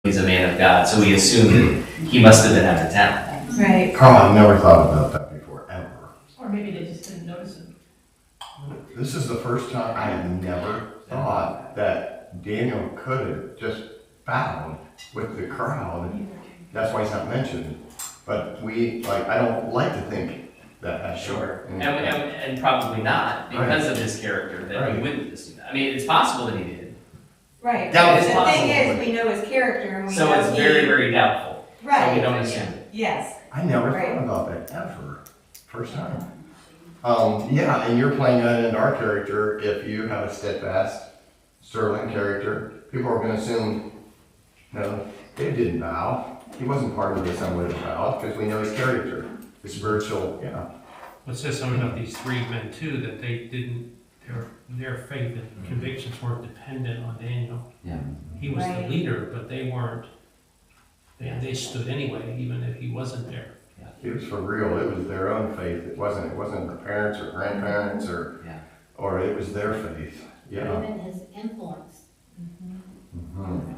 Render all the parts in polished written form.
he's a man of God, so we assume that he must have been out of town. Right. Carl, I've never thought about that before, ever. Or maybe they just didn't notice him. This is the first time I have never thought that Daniel could have just bowed with the crowd. That's why he's not mentioned. But I don't like to think that. Sure, and probably not, because of his character, that he wouldn't assume that. I mean, it's possible that he did. Right. That The is possible. thing is, we know his character and we So know it's very, very doubtful. Right. So we don't assume it. Yes. I never thought about that, ever. First time. Yeah, and you're playing that into our character. If you have a steadfast, sterling character, people are going to assume, no, David didn't bow. He wasn't part of the assembly that bowed, because we know his character, his spiritual, It says something about these three men too, that they didn't, their faith and convictions weren't dependent on Daniel. Yeah. He was the Right. leader, but they weren't. They stood anyway, even if he wasn't there. It was for real. It was their own faith. It wasn't their parents or grandparents or it was their faith. Yeah. Even his influence. Mm-hmm.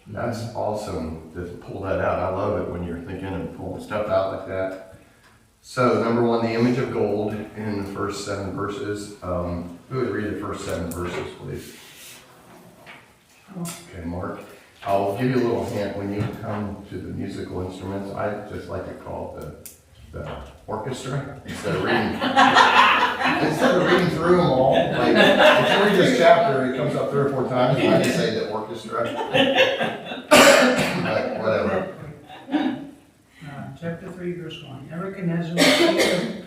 That's awesome to pull that out. I love it when you're thinking and pulling stuff out like that. So, number one, the image of gold in the first 7 verses. Who would read the first 7 verses, please? Okay, Mark. I'll give you a little hint when you come to the musical instruments. I just like to call it the orchestra instead of reading through them all. Like, if you read this chapter, it comes up 3 or 4 times, and I just say the orchestra. But whatever. Chapter 3, verse 1. Nebuchadnezzar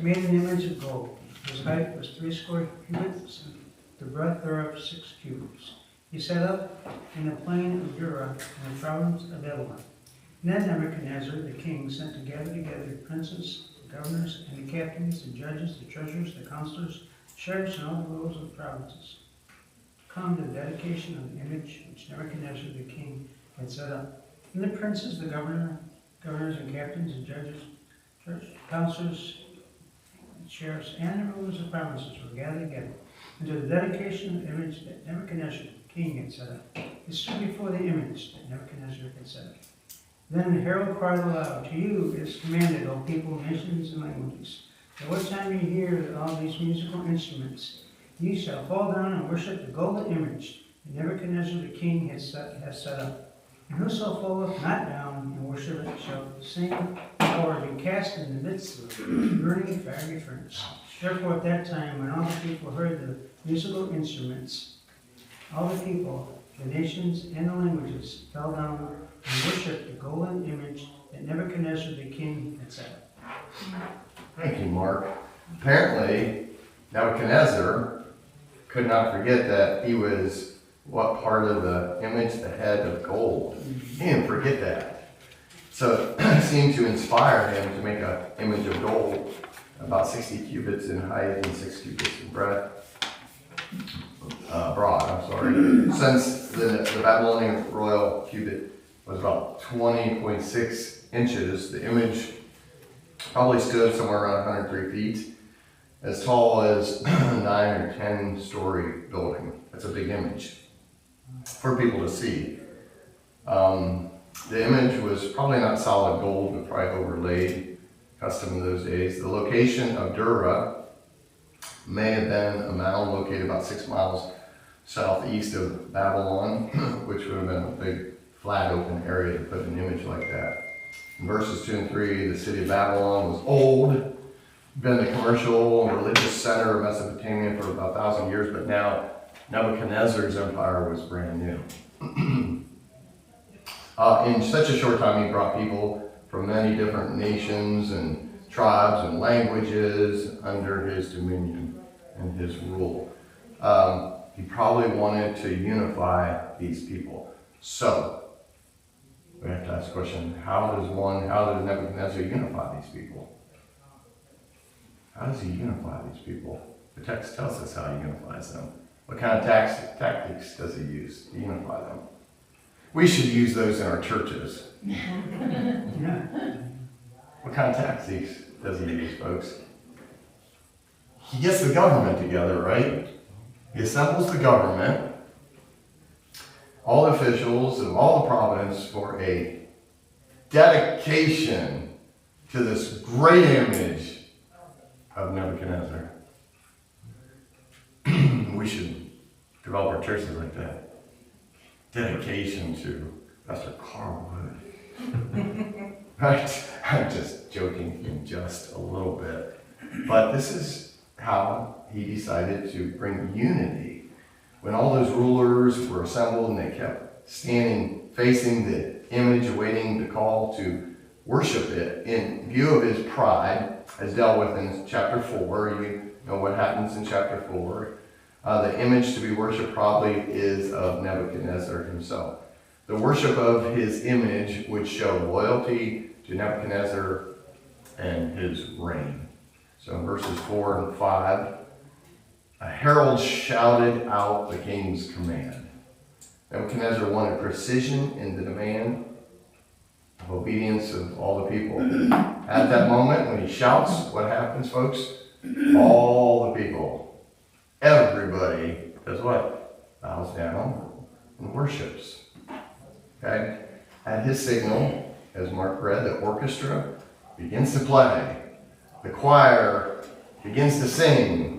made an image of gold. His height was 60 cubits, and the breadth thereof 6 cubits. He set up in the plain of Dura, in the province of Babylon. Then Nebuchadnezzar the king sent together the princes, the governors, and the captains, the judges, the treasurers, the counselors, the sheriffs, and all the rulers of the provinces, come to the dedication of the image which Nebuchadnezzar the king had set up. And the princes, the governors and captains and judges, counselors, sheriffs, and the rulers of provinces were gathered together into the dedication of the image that Nebuchadnezzar the king had set up. He stood before the image that Nebuchadnezzar had set up. Then the herald cried aloud, "To you is commanded, O people, nations, and languages, at what time you hear all these musical instruments, ye shall fall down and worship the golden image that Nebuchadnezzar the king has set up. And whoso falleth not down and worship it shall the same hour be cast in the midst of a burning fiery furnace." Therefore at that time, when all the people heard the musical instruments, all the people, the nations, and the languages fell down and worshipped the golden image that Nebuchadnezzar the king had set up. Thank you, Mark. Apparently, Nebuchadnezzar could not forget that he was what part of the image? The head of gold. He didn't forget that. So it seemed to inspire him to make an image of gold about 60 cubits in height and 6 cubits in broad, Since the Babylonian royal cubit was about 20.6 inches, the image probably stood somewhere around 103 feet, as tall as 9 or 10 story building. That's a big image for people to see. The image was probably not solid gold, but probably overlaid, custom in those days. The location of Dura may have been a mound located about 6 miles southeast of Babylon, which would have been a big flat open area to put an image like that. In verses 2 and 3, the city of Babylon was old, been the commercial and religious center of Mesopotamia for about 1,000 years, but now Nebuchadnezzar's empire was brand new. In such a short time, he brought people from many different nations and tribes and languages under his dominion and his rule. He probably wanted to unify these people. So, we have to ask the question, how does Nebuchadnezzar unify these people? How does he unify these people? The text tells us how he unifies them. What kind of tactics does he use to unify them? We should use those in our churches. What kind of tactics does he use, folks? He gets the government together, right? He assembles the government. all officials of all the province for a dedication to this great image of Nebuchadnezzar. We should develop our churches like that. Dedication to Pastor Carl Wood. Right? I'm just joking just a little bit. But this is how he decided to bring unity. When all those rulers were assembled and they kept standing, facing the image, awaiting the call to worship it, in view of his pride, as dealt with in chapter 4, you know what happens in chapter 4. The image to be worshipped probably is of Nebuchadnezzar himself. The worship of his image would show loyalty to Nebuchadnezzar and his reign. So in verses 4 and 5, a herald shouted out the king's command. Nebuchadnezzar wanted precision in the demand of obedience of all the people. At that moment, when he shouts, what happens, folks? All the people, everybody, does what? Bows down and worships. Okay? At his signal, as Mark read, the orchestra begins to play. The choir begins to sing.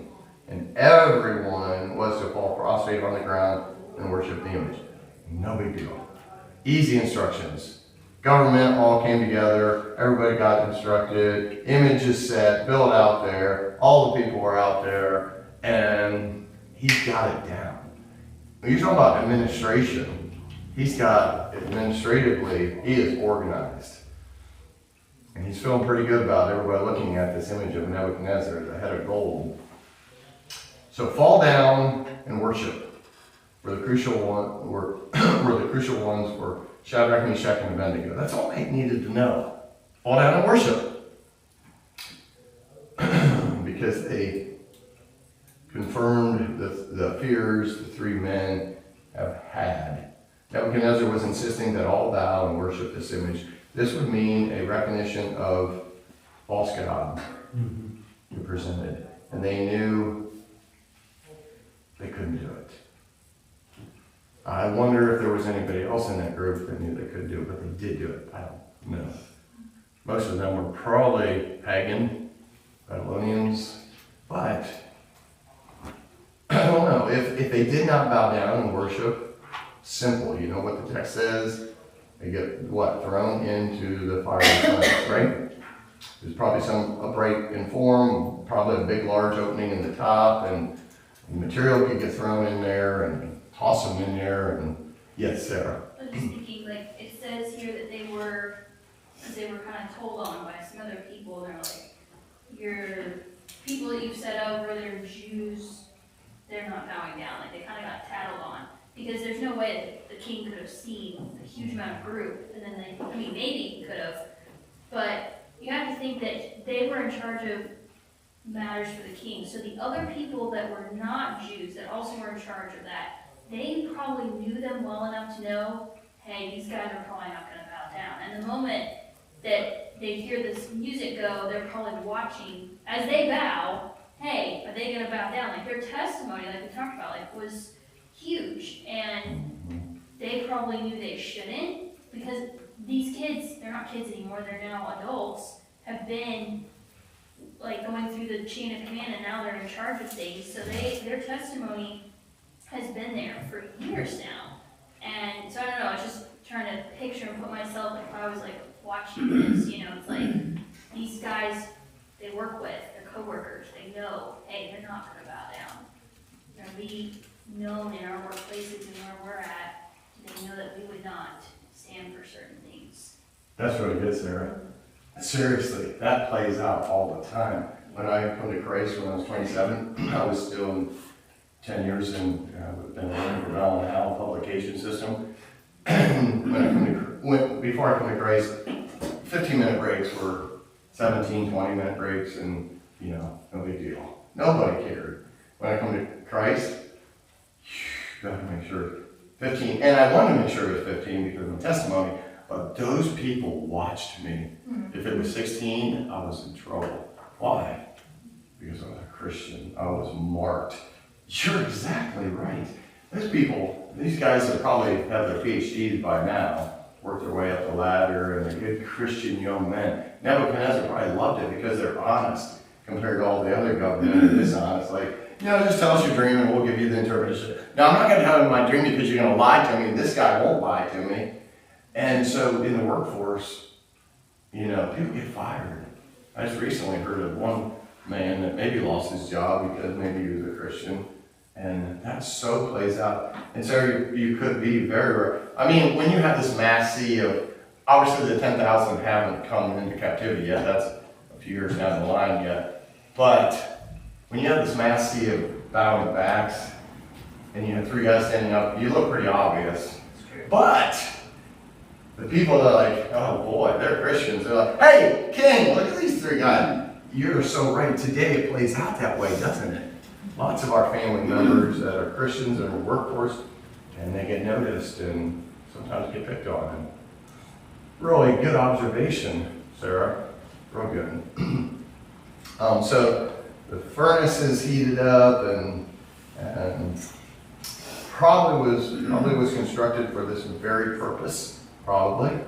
And everyone was to fall prostrate on the ground and worship the image. No big deal. Easy instructions. Government all came together. Everybody got instructed. Image is set, built out there. All the people were out there. And he's got it down. When you're talking about administration, he's got, administratively, he is organized. And he's feeling pretty good about everybody looking at this image of Nebuchadnezzar, the head of gold. So fall down and worship. Where the crucial ones were Shadrach, Meshach, and Abednego. That's all they needed to know. Fall down and worship. Because they confirmed the fears the three men have had. Nebuchadnezzar was insisting that all bow and worship this image. This would mean a recognition of false god who presented. And they knew they couldn't do it. I wonder if there was anybody else in that group that knew they could do it, but they did do it. I don't know. Most of them were probably pagan, Babylonians, but I don't know. If they did not bow down and worship, simple. You know what the text says? They get what? Thrown into the fiery furnace, right? There's probably some upright in form, probably a big large opening in the top, and material could get thrown in there and toss them in there. And yes, Sarah. I was just thinking, like, it says here that they were kind of told on by some other people. They're like, your people that you've set over, they're Jews, they're not bowing down. Like, they kind of got tattled on. Because there's no way that the king could have seen a huge amount of group, and then maybe he could have, but you have to think that they were in charge of matters for the king. So the other people that were not Jews, that also were in charge of that, they probably knew them well enough to know, hey, these guys are probably not going to bow down. And the moment that they hear this music go, they're probably watching, as they bow, hey, are they going to bow down? Like, their testimony, like we talked about, like, was huge, and they probably knew they shouldn't, because these kids, they're not kids anymore, they're now adults, have been like going through the chain of command, and now they're in charge of things, so their testimony has been there for years now. And so I don't know, I was just trying to picture and put myself, like, if I was like watching this, you know, it's like these guys they work with, their co-workers, they know, hey, they're not gonna bow down. They're gonna be known in our workplaces and where we're at, they know that we would not stand for certain things. That's really good, Sarah. Seriously, that plays out all the time. When I come to Christ when I was 27, I was still in 10 years in, been working for Bell & Howell publication system. Before I come to Christ, 15-minute breaks were 17, 20-minute breaks, and, you know, no big deal. Nobody cared. When I come to Christ, got to make sure 15, and I wanted to make sure it was 15 because of my testimony, but those people watched me. If it was 16, I was in trouble. Why? Because I was a Christian. I was marked. You're exactly right. those people, these guys that probably have their PhDs by now, worked their way up the ladder, and they're good Christian young men. Nebuchadnezzar probably loved it because they're honest compared to all the other government that is dishonest. Like, just tell us your dream and we'll give you the interpretation. Now, I'm not going to tell you my dream because you're going to lie to me, and this guy won't lie to me. And so in the workforce, people get fired. I just recently heard of one man that maybe lost his job because maybe he was a Christian. And that so plays out. And so you could be very, I mean, when you have this mass sea of, obviously the 10,000 haven't come into captivity yet, that's a few years down the line yet. But when you have this mass sea of bowing backs, and you have three guys standing up, you look pretty obvious. But the people that are like, oh boy, they're Christians, they're like, hey, King, look at these three guys. You're so right, today it plays out that way, doesn't it? Lots of our family members that are Christians in the workforce, and they get noticed and sometimes get picked on. And really good observation, Sarah. Real good. So the furnace is heated up and probably was constructed for this very purpose. Probably.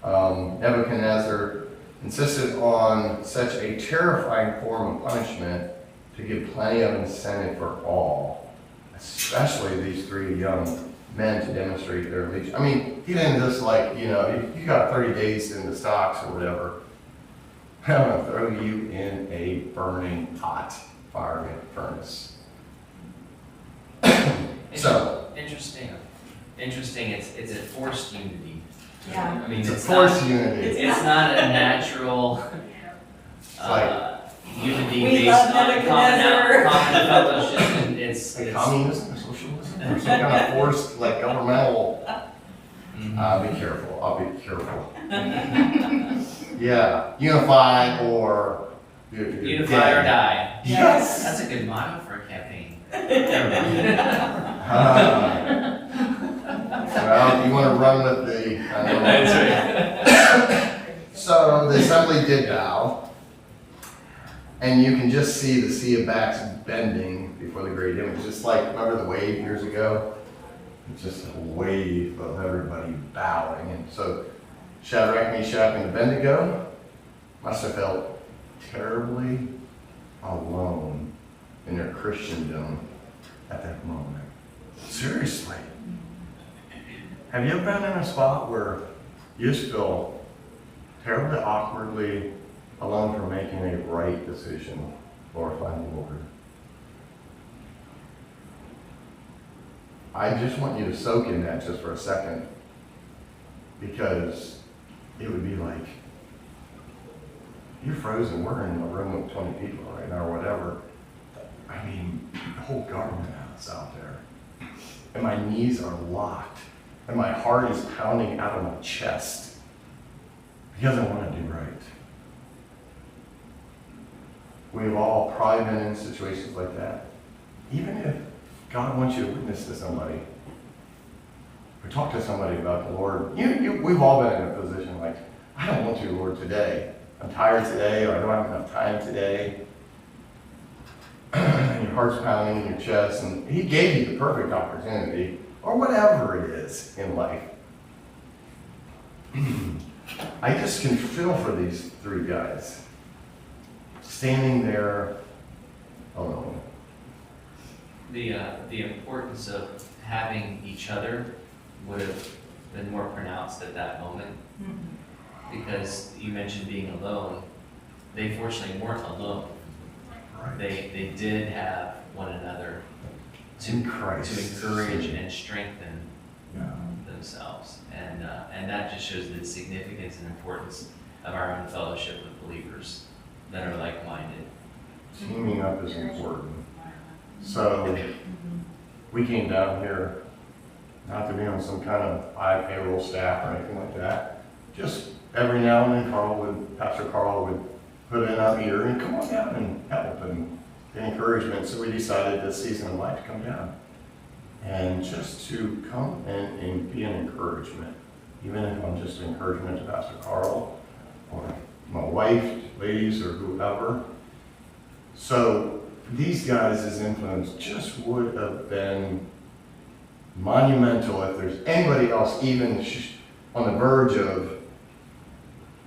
Nebuchadnezzar insisted on such a terrifying form of punishment to give plenty of incentive for all, especially these three young men to demonstrate their allegiance. I mean, he didn't just like, you got 30 days in the stocks or whatever. I'm going to throw you in a burning hot fire furnace. So interesting. It's a forced unity. Yeah. I mean, it's a it's forced not, unity. It's not a natural like unity We based love on Nebuchadnezzar. common fellowship, and it's communism or socialism or some kind of forced like governmental. Mhm. Be careful. I'll be careful. Yeah, unify or unify or die. Yes. That's a good motto for a campaign. Well, if you want to run with the. That's right. So the assembly did bow, and you can just see the sea of backs bending before the great image. Just like, remember the wave years ago? It's just a wave of everybody bowing. And so Shadrach, Meshach, and Abednego must have felt terribly alone in their Christendom at that moment. Seriously. Have you ever been in a spot where you just feel terribly awkwardly alone for making a right decision, glorifying the Lord? I just want you to soak in that just for a second, because it would be like, you're frozen, we're in a room with 20 people right now or whatever. I mean, the whole government is out there. And my knees are locked. And my heart is pounding out of my chest. Because I want to do right. We've all probably been in situations like that. Even if God wants you to witness to somebody, or talk to somebody about the Lord, we've all been in a position like, I don't want to, Lord, today. I'm tired today, or I don't have enough time today. And your heart's pounding in your chest, and He gave you the perfect opportunity, or whatever it is in life. I just can feel for these three guys standing there alone. The importance of having each other would have been more pronounced at that moment, because you mentioned being alone. They fortunately weren't alone. Right. They did have one another to encourage and strengthen themselves, and that just shows the significance and importance of our own fellowship with believers that are like-minded. Teaming up is important. So we came down here not to be on some kind of high payroll staff or anything like that. Just every now and then Pastor Carl would put in a meter and come on down and help and get encouragement. So we decided this season of life to come down and just to come and be an encouragement. Even if I'm just an encouragement to Pastor Carl or my wife, ladies, or whoever. So these guys' influence just would have been monumental. If there's anybody else even on the verge of,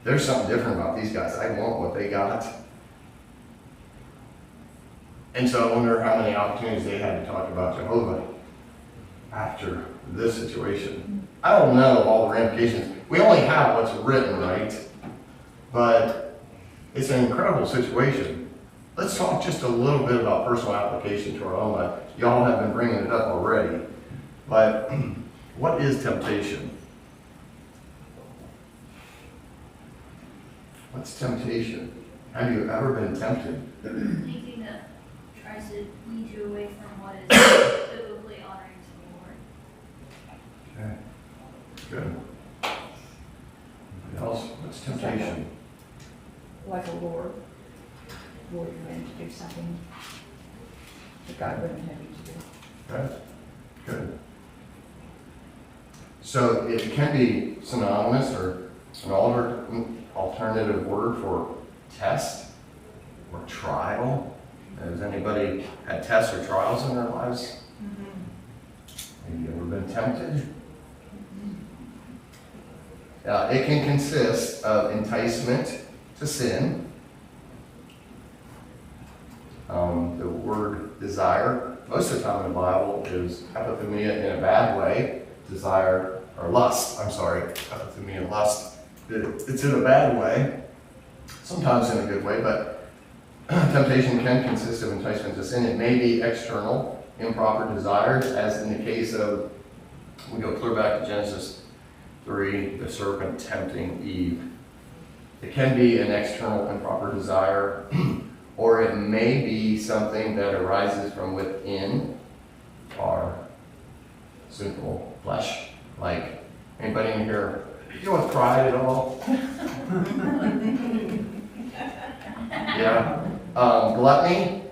there's something different about these guys. I want what they got. And so I wonder how many opportunities they had to talk about Jehovah after this situation. I don't know all the ramifications. We only have what's written, right? But it's an incredible situation. Let's talk just a little bit about personal application to our own life. Y'all have been bringing it up already. But what is temptation? What's temptation? Have you ever been tempted? Anything that tries to lead you away from what is biblically honoring to the Lord. Okay. Good. Anybody else? What's temptation? Like a lord you in to do something that God wouldn't have you to do. Okay. Good. So it can be synonymous or an alternative word for test or trial. Has anybody had tests or trials in their lives? Have you ever been tempted? It can consist of enticement to sin. The word desire, most of the time in the Bible, is epithumia in a bad way. Desire, or lust, I'm sorry, epithumia, lust. It's in a bad way, sometimes in a good way, but temptation can consist of enticement to sin. It may be external, improper desires, as in the case of, we go clear back to Genesis 3, the serpent tempting Eve. It can be an external improper desire, or it may be something that arises from within our sinful flesh. Like, anybody in here deal with pride at all? Yeah. Gluttony?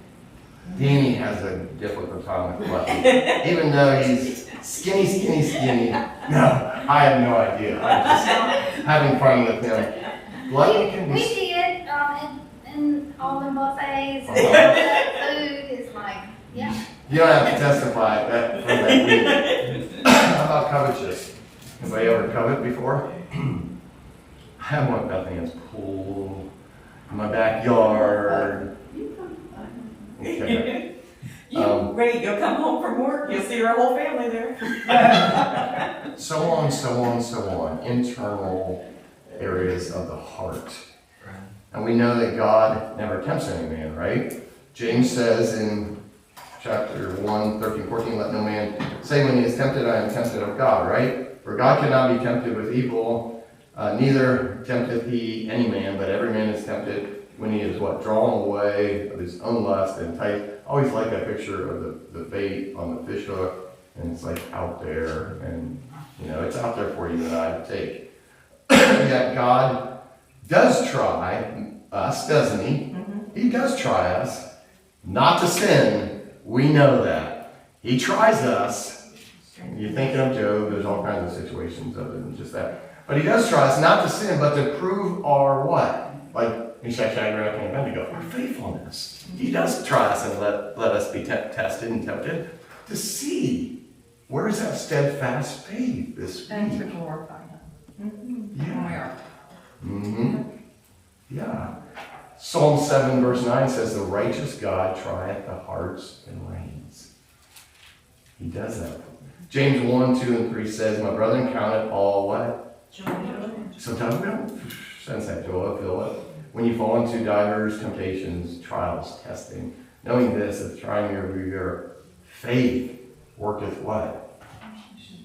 Danny has a difficult time with gluttony. Even though he's skinny. No, I have no idea. I'm just having fun with him. Gluttony can We be... did, in all the buffets and all that food is like, yeah. You don't have to testify that from that week. How about covetous? Anybody ever covet before? I have one Bethany's pool, in my backyard. Okay. Wait, you'll come home from work, you'll see your whole family there. So on. Internal areas of the heart. And we know that God never tempts any man, right? James says in chapter 1, 13, 14, let no man say when he is tempted, I am tempted of God, right? For God cannot be tempted with evil, neither tempteth he any man, but every man is tempted when he is what? Drawn away of his own lust and enticed. I always like that picture of the bait on the fish hook, and it's like out there, and it's out there for you and I to take. Yet God does try us, doesn't he? Mm-hmm. He does try us, not to sin. We know that. He tries us. You're thinking of Job, there's all kinds of situations other than just that. But he does try us not to sin, but to prove our what? Like Meshach, Shadrach, and Abednego, our faithfulness. He does try us and let us be tested and tempted to see where is that steadfast faith this week. And to glorify him. Yeah. Mm-hmm. Yeah. Psalm 7 verse 9 says, the righteous God trieth the hearts and reins. He does that. James 1, 2, and 3 says, my brethren, count it all what? Joy. Sometimes we don't sense that joy, feel it. When you fall into divers temptations, trials, testing, knowing this, that trying your faith worketh what?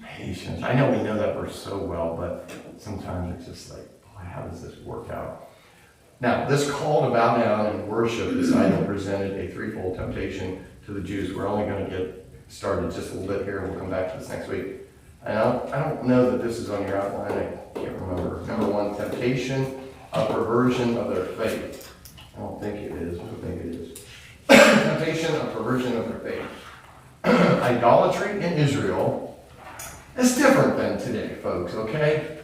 Patience. I know we know that verse so well, but sometimes it's just like, boy, how does this work out? Now, this call to bow down and worship this idol presented a threefold temptation to the Jews. We're only going to get started just a little bit here, and we'll come back to this next week. And I don't know that this is on your outline. I can't remember. Number one, temptation, a perversion of their faith. I don't think it is. I don't think it is. Temptation, a perversion of their faith. Idolatry in Israel is different than today, folks, okay?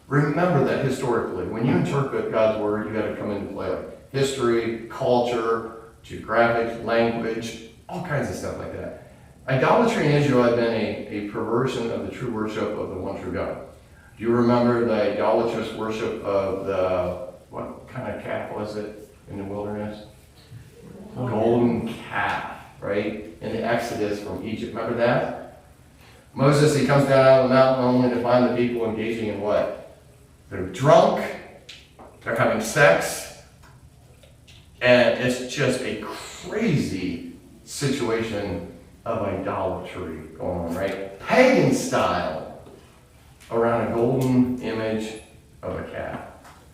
Remember that historically, when you interpret God's word, you got to come into play like history, culture, geographic, language, all kinds of stuff like that. Idolatry in Israel had been a perversion of the true worship of the one true God. Do you remember the idolatrous worship of the, what kind of calf was it in the wilderness? A golden calf, right? In the Exodus from Egypt. Remember that? Moses, he comes down out of the mountain only to find the people engaging in what? They're drunk, they're having sex, and it's just a crazy situation of idolatry going on, right? Pagan style around a golden image of a calf.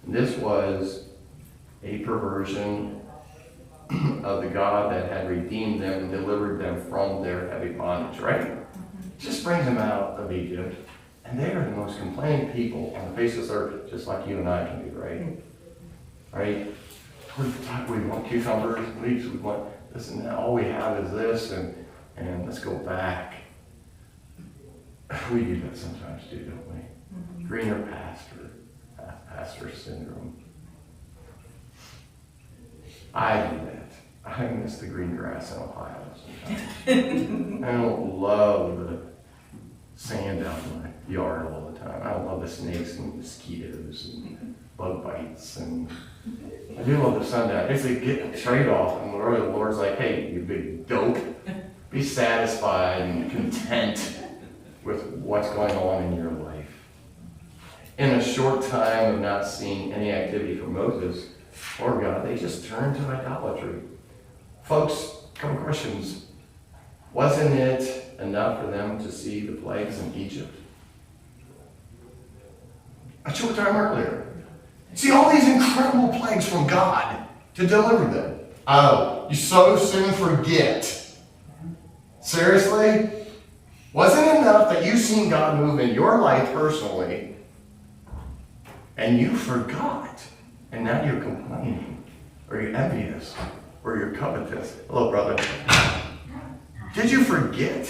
This was a perversion of the God that had redeemed them and delivered them from their heavy bondage, right? Just brings them out of Egypt, and they are the most complaining people on the face of this earth, just like you and I can be, right? Right? We want cucumbers, leeks, we want this and that. All we have is this, and let's go back. We do that sometimes too, don't we? Greener pasture syndrome. I do that. I miss the green grass in Ohio sometimes. I don't love the sand out in my yard all the time. I don't love the snakes and mosquitoes and bug bites. And I do love the sundown. It's a trade-off. And the Lord's like, hey, you big dope, be satisfied and content with what's going on in your life. In a short time of not seeing any activity from Moses or God, they just turned to idolatry. Folks, a couple questions. Wasn't it enough for them to see the plagues in Egypt? I showed time earlier. See all these incredible plagues from God to deliver them. Oh, you so soon forget. Seriously? Wasn't it enough that you've seen God move in your life personally and you forgot? And now you're complaining, or you're envious, or you're covetous. Hello, brother. Did you forget?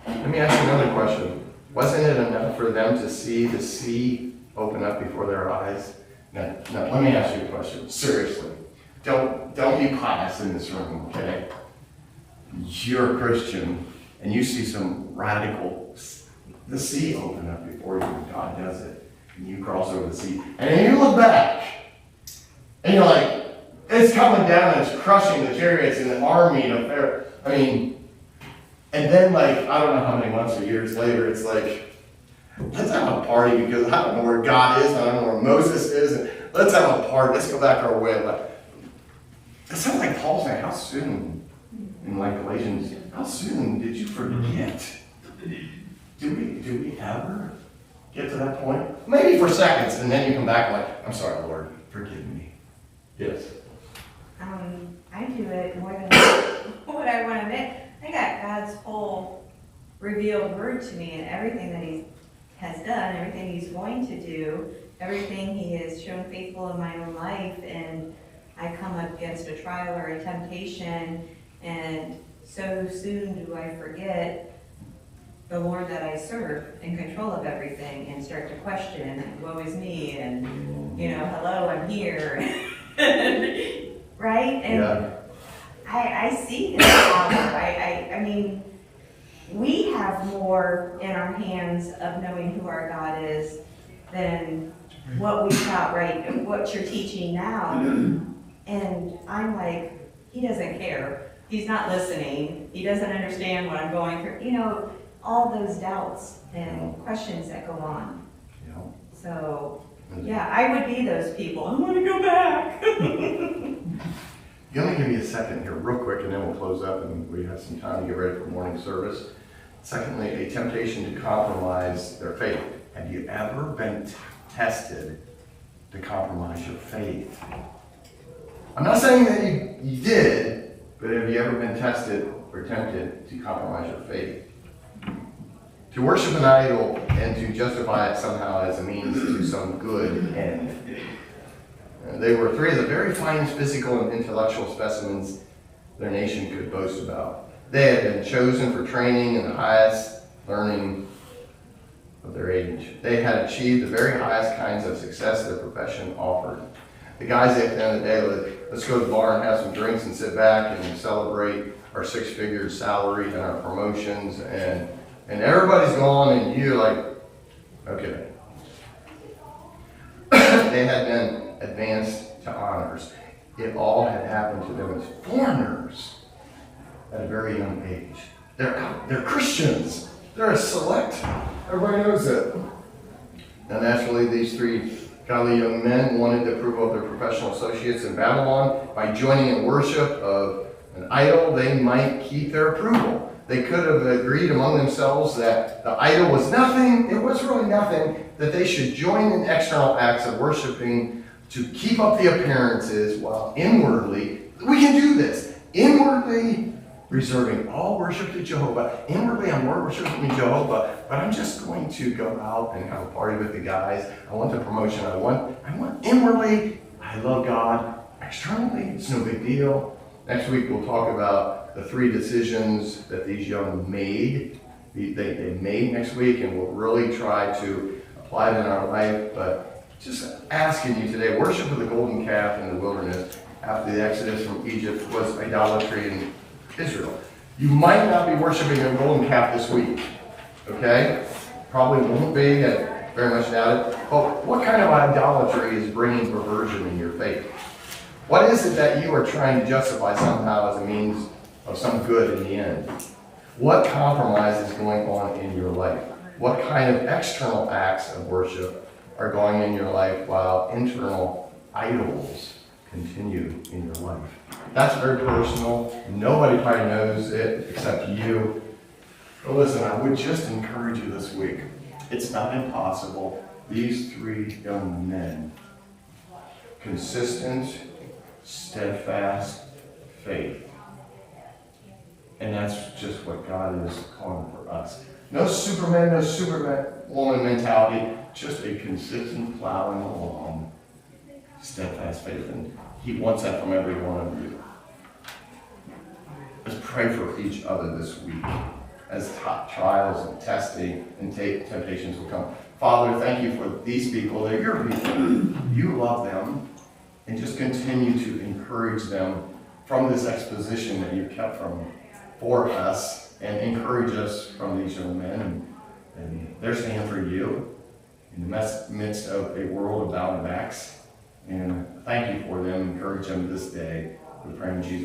Let me ask you another question. Wasn't it enough for them to see the sea open up before their eyes? Now let me ask you a question. Seriously. Don't be pious in this room, okay? You're a Christian, and you see some radical, the sea open up before you, and God does it. And you cross over the sea, and then you look back, and you're like, it's coming down and it's crushing the chariots and the army of Pharaoh. I mean, and then like, I don't know how many months or years later, it's like, let's have a party because I don't know where God is, I don't know where Moses is, and let's have a party, let's go back our way. Like, it sounds like Paul's saying, how soon, in like Galatians, how soon did you forget? Do we ever get to that point? Maybe for seconds, and then you come back like, I'm sorry, Lord, forgive me. Yes. I do it more than what I want to admit. I got God's whole revealed word to me and everything that He has done, everything He's going to do, everything He has shown faithful in my own life, and I come up against a trial or a temptation, and so soon do I forget the Lord that I serve in control of everything and start to question, woe is me, and, hello, I'm here. Right? And Yeah. I see His power. I mean, we have more in our hands of knowing who our God is than what we taught, right? And what you're teaching now. And I'm like, He doesn't care. He's not listening. He doesn't understand what I'm going through. All those doubts and questions that go on. Yeah. So, yeah, I would be those people. I want to go back. Let me give you a second here real quick and then we'll close up and we have some time to get ready for morning service. Secondly, a temptation to compromise their faith. Have you ever been tested to compromise your faith? I'm not saying that you did, but have you ever been tested or tempted to compromise your faith? To worship an idol and to justify it somehow as a means to some good end. They were three of the very finest physical and intellectual specimens their nation could boast about. They had been chosen for training in the highest learning of their age. They had achieved the very highest kinds of success their profession offered. The guys at the end of the day, let's go to the bar and have some drinks and sit back and celebrate our six-figure salary and our promotions, and everybody's gone, and you're like, okay. They had been advanced to honors. It all had happened to them as foreigners at a very young age. They're Christians. They're a select. Everybody knows it. Now, naturally, these three godly young men wanted the approval of their professional associates in Babylon. By joining in worship of an idol, they might keep their approval. They could have agreed among themselves that the idol was nothing, it was really nothing, that they should join in external acts of worshiping to keep up the appearances, while inwardly, we can do this, inwardly reserving all worship to Jehovah. Inwardly, I'm worshiping Jehovah, but I'm just going to go out and have a party with the guys. I want the promotion. I want inwardly, I love God. Externally, it's no big deal. Next week, we'll talk about the three decisions that these young made. They made next week, and we'll really try to apply it in our life. But just asking you today, worship of the golden calf in the wilderness after the exodus from Egypt was idolatry in Israel. You might not be worshiping a golden calf this week, okay? Probably won't be, I very much doubt it. But what kind of idolatry is bringing perversion in your faith? What is it that you are trying to justify somehow as a means of some good in the end? What compromise is going on in your life? What kind of external acts of worship are going in your life while internal idols continue in your life? That's very personal. Nobody probably knows it except you. But listen, I would just encourage you this week. It's not impossible. These three young men, consistent, steadfast faith. And that's just what God is calling for us. No Superman, no Superwoman mentality, just a consistent plowing along, steadfast faith. And He wants that from every one of you. Let's pray for each other this week as trials and testing and temptations will come. Father, thank you for these people. They're your people. You love them. And just continue to encourage them from this exposition that you've kept for us, and encourage us from these young men. And they're standing for you in the midst of a world of bound backs. And thank you for them. Encourage them this day. We pray in Jesus'